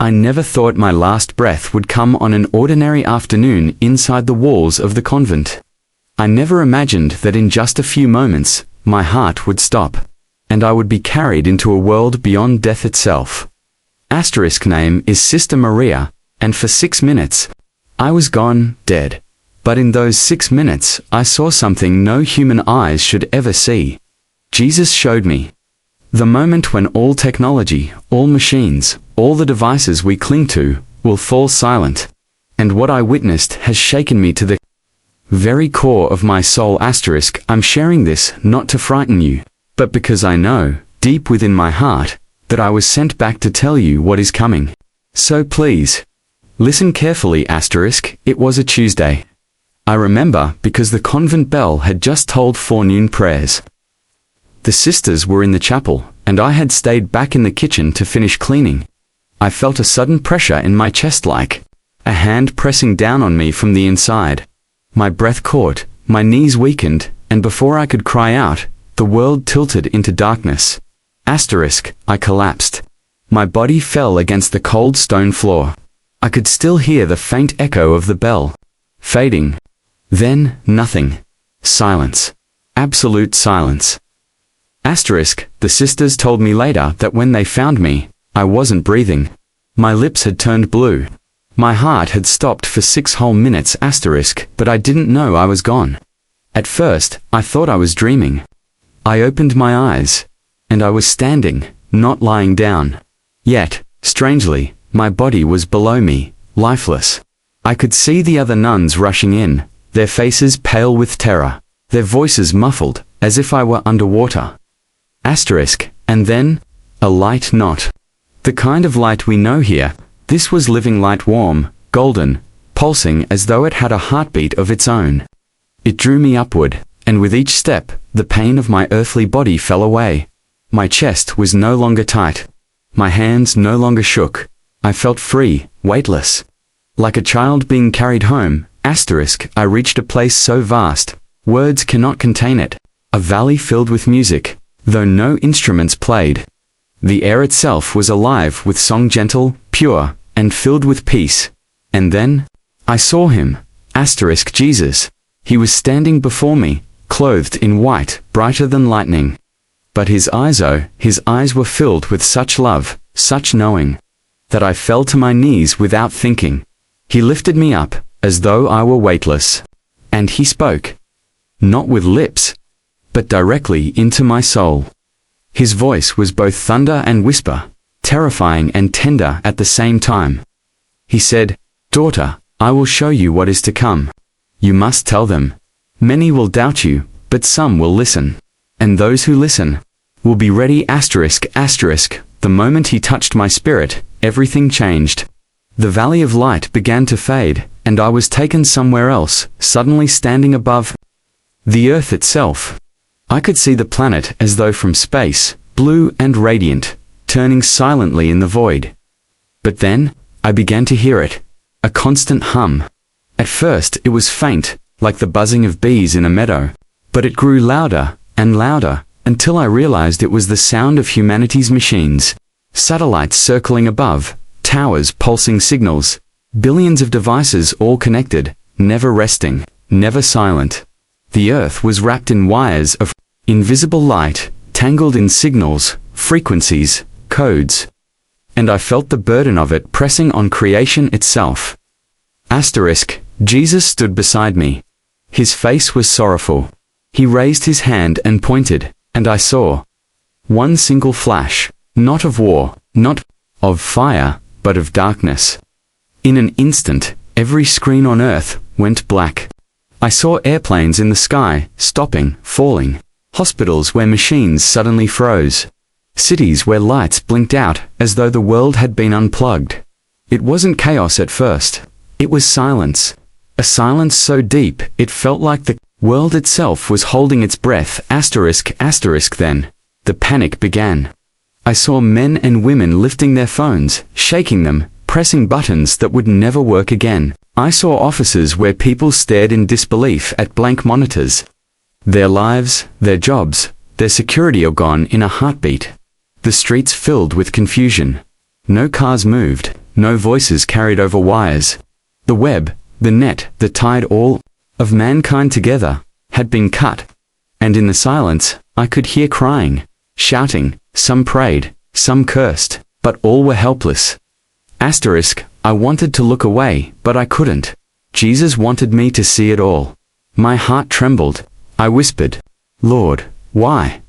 I never thought my last breath would come on an ordinary afternoon inside the walls of the convent. I never imagined that in just a few moments, my heart would stop, and I would be carried into a world beyond death itself. Asterisk name is Sister Maria, and for 6 minutes, I was gone, dead. But in those 6 minutes, I saw something no human eyes should ever see. Jesus showed me. The moment when all technology, all machines, all the devices we cling to, will fall silent. And what I witnessed has shaken me to the very core of my soul. Asterisk, I'm sharing this not to frighten you, but because I know, deep within my heart, that I was sent back to tell you what is coming. So please, listen carefully. Asterisk, it was a Tuesday. I remember because the convent bell had just tolled forenoon prayers. The sisters were in the chapel, and I had stayed back in the kitchen to finish cleaning. I felt a sudden pressure in my chest, like a hand pressing down on me from the inside. My breath caught, my knees weakened, and before I could cry out, the world tilted into darkness. Asterisk, I collapsed. My body fell against the cold stone floor. I could still hear the faint echo of the bell. Fading. Then, nothing. Silence. Absolute silence. Asterisk, the sisters told me later that when they found me, I wasn't breathing. My lips had turned blue. My heart had stopped for 6 whole minutes. Asterisk, but I didn't know I was gone. At first, I thought I was dreaming. I opened my eyes, and I was standing, not lying down. Yet, strangely, my body was below me, lifeless. I could see the other nuns rushing in, their faces pale with terror, their voices muffled, as if I were underwater. Asterisk, and then, a light, not the kind of light we know here. This was living light, warm, golden, pulsing as though it had a heartbeat of its own. It drew me upward, and with each step, the pain of my earthly body fell away. My chest was no longer tight. My hands no longer shook. I felt free, weightless. Like a child being carried home. Asterisk, I reached a place so vast, words cannot contain it. A valley filled with music, though no instruments played. The air itself was alive with song, gentle, pure, and filled with peace. And then, I saw him. Asterisk, Jesus. He was standing before me, clothed in white, brighter than lightning. But his eyes, oh, his eyes were filled with such love, such knowing, that I fell to my knees without thinking. He lifted me up, as though I were weightless. And he spoke. Not with lips, but directly into my soul. His voice was both thunder and whisper, terrifying and tender at the same time. He said, "Daughter, I will show you what is to come. You must tell them. Many will doubt you, but some will listen. And those who listen will be ready." Asterisk, asterisk. The moment he touched my spirit, everything changed. The valley of light began to fade, and I was taken somewhere else, suddenly standing above the earth itself. I could see the planet as though from space, blue and radiant, turning silently in the void. But then, I began to hear it, a constant hum. At first it was faint, like the buzzing of bees in a meadow, but it grew louder and louder, until I realized it was the sound of humanity's machines. Satellites circling above, towers pulsing signals, billions of devices all connected, never resting, never silent. The earth was wrapped in wires of invisible light, tangled in signals, frequencies, codes. And I felt the burden of it pressing on creation itself. Asterisk, Jesus stood beside me. His face was sorrowful. He raised his hand and pointed, and I saw one single flash, not of war, not of fire, but of darkness. In an instant, every screen on earth went black. I saw airplanes in the sky, stopping, falling. Hospitals where machines suddenly froze. Cities where lights blinked out, as though the world had been unplugged. It wasn't chaos at first. It was silence. A silence so deep, it felt like the world itself was holding its breath. Asterisk, asterisk. Then, the panic began. I saw men and women lifting their phones, shaking them, pressing buttons that would never work again. I saw offices where people stared in disbelief at blank monitors. Their lives, their jobs, their security all gone in a heartbeat. The streets filled with confusion. No cars moved, No voices carried over wires. The web, the net that tied all of mankind together, had been cut. And in the silence, I could hear crying, shouting, some prayed, some cursed, but all were helpless. I wanted to look away, but I couldn't. Jesus wanted me to see it all. My heart trembled. I whispered, Lord, why?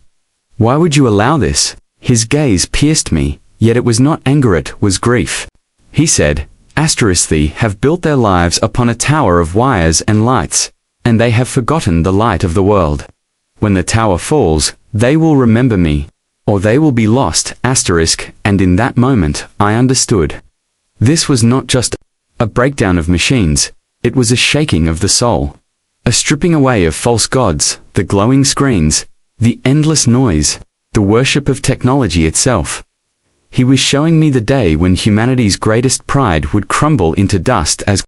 Why would you allow this? His gaze pierced me, yet it was not anger, it was grief. He said, They have built their lives upon a tower of wires and lights, and they have forgotten the light of the world. When the tower falls, they will remember me, or they will be lost, and in that moment, I understood. This was not just a breakdown of machines, it was a shaking of the soul. A stripping away of false gods, the glowing screens, the endless noise, the worship of technology itself. He was showing me the day when humanity's greatest pride would crumble into dust as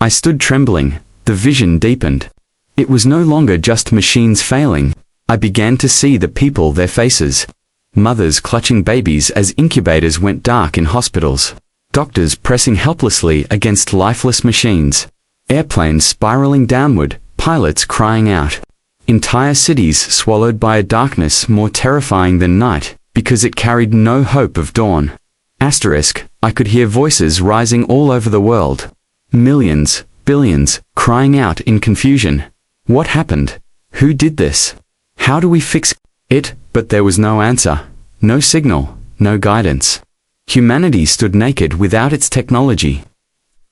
I stood trembling. The vision deepened. It was no longer just machines failing. I began to see the people, their faces. Mothers clutching babies as incubators went dark in hospitals. Doctors pressing helplessly against lifeless machines. Airplanes spiraling downward, pilots crying out. Entire cities swallowed by a darkness more terrifying than night, because it carried no hope of dawn. I could hear voices rising all over the world. Millions, billions, crying out in confusion. What happened? Who did this? How do we fix it? But there was no answer, no signal, no guidance. Humanity stood naked without its technology.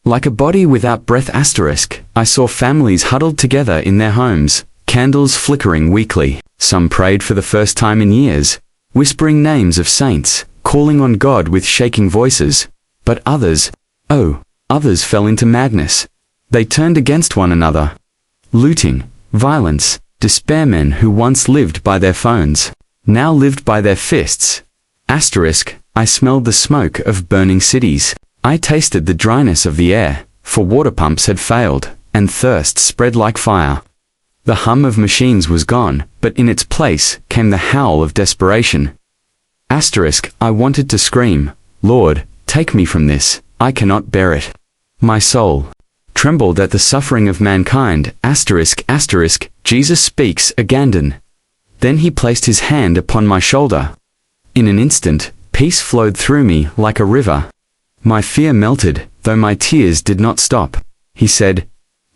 Like a body without breath. I saw families huddled together in their homes, candles flickering weakly. Some prayed for the first time in years, whispering names of saints, calling on God with shaking voices. But others fell into madness. They turned against one another. Looting, violence, despair. Men who once lived by their phones, now lived by their fists. I smelled the smoke of burning cities. I tasted the dryness of the air, for water pumps had failed, and thirst spread like fire. The hum of machines was gone, but in its place came the howl of desperation. I wanted to scream, Lord, take me from this, I cannot bear it. My soul trembled at the suffering of mankind. Jesus speaks again. Then he placed his hand upon my shoulder. In an instant, peace flowed through me like a river. My fear melted, though my tears did not stop. He said,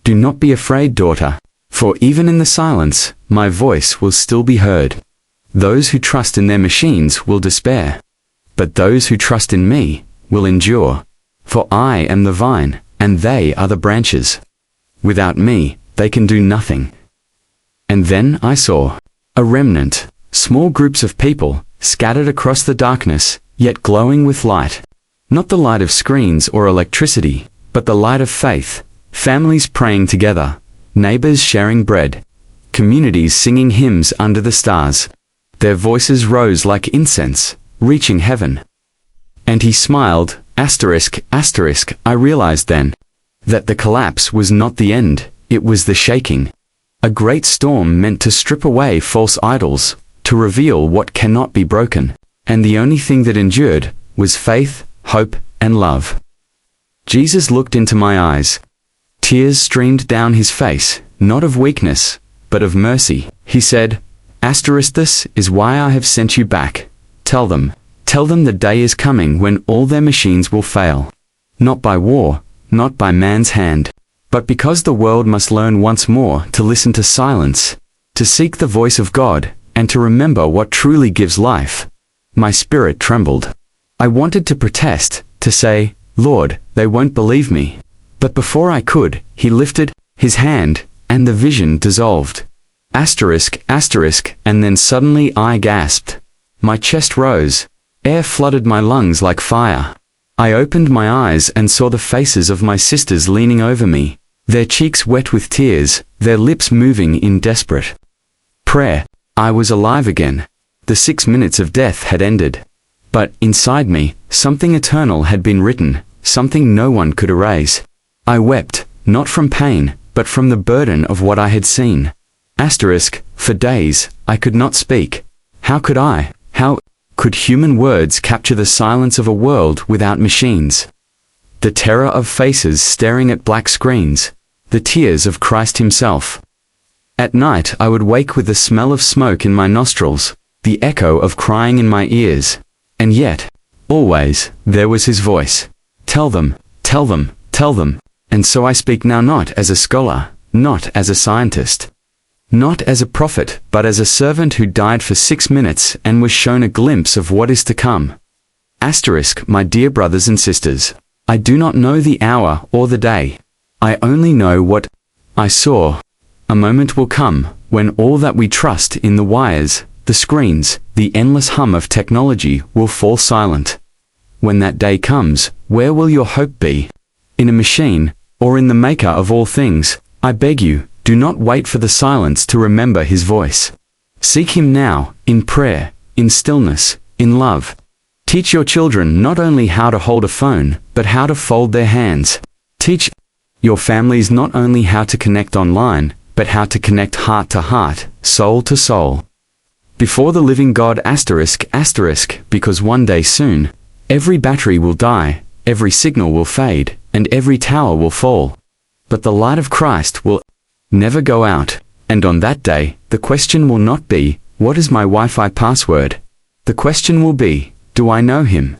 Do not be afraid, daughter, for even in the silence, my voice will still be heard. Those who trust in their machines will despair, but those who trust in me will endure. For I am the vine, and they are the branches. Without me, they can do nothing. And then I saw a remnant, small groups of people, scattered across the darkness, yet glowing with light. Not the light of screens or electricity, but the light of faith. Families praying together, neighbors sharing bread, communities singing hymns under the stars. Their voices rose like incense, reaching heaven. And he smiled, I realized then that the collapse was not the end, it was the shaking. A great storm meant to strip away false idols, to reveal what cannot be broken. And the only thing that endured was faith, hope, and love. Jesus looked into my eyes. Tears streamed down his face, not of weakness, but of mercy. He said, This is why I have sent you back. Tell them the day is coming when all their machines will fail. Not by war, not by man's hand, but because the world must learn once more to listen to silence, to seek the voice of God, and to remember what truly gives life. My spirit trembled. I wanted to protest, to say, Lord, they won't believe me. But before I could, he lifted his hand, and the vision dissolved. And then suddenly I gasped. My chest rose. Air flooded my lungs like fire. I opened my eyes and saw the faces of my sisters leaning over me, their cheeks wet with tears, their lips moving in desperate prayer. I was alive again. The 6 minutes of death had ended. But, inside me, something eternal had been written, something no one could erase. I wept, not from pain, but from the burden of what I had seen. For days, I could not speak. How could human words capture the silence of a world without machines? the terror of faces staring at black screens, the tears of Christ himself. At night I would wake with the smell of smoke in my nostrils, the echo of crying in my ears. And yet, always, there was his voice. Tell them, tell them, tell them. And so I speak now, not as a scholar, not as a scientist, not as a prophet, but as a servant who died for 6 minutes and was shown a glimpse of what is to come. Asterisk, my dear brothers and sisters, I do not know the hour or the day. I only know what I saw. A moment will come when all that we trust in, the wires, the screens, the endless hum of technology, will fall silent. When that day comes, where will your hope be? In a machine, or in the maker of all things? I beg you, do not wait for the silence to remember his voice. Seek him now, in prayer, in stillness, in love. Teach your children not only how to hold a phone, but how to fold their hands. Teach your families not only how to connect online, but how to connect heart to heart, soul to soul. Before the living God, asterisk, asterisk, because one day soon, every battery will die, every signal will fade, and every tower will fall. But the light of Christ will never go out, and on that day, the question will not be, what is my Wi-Fi password? The question will be, do I know him?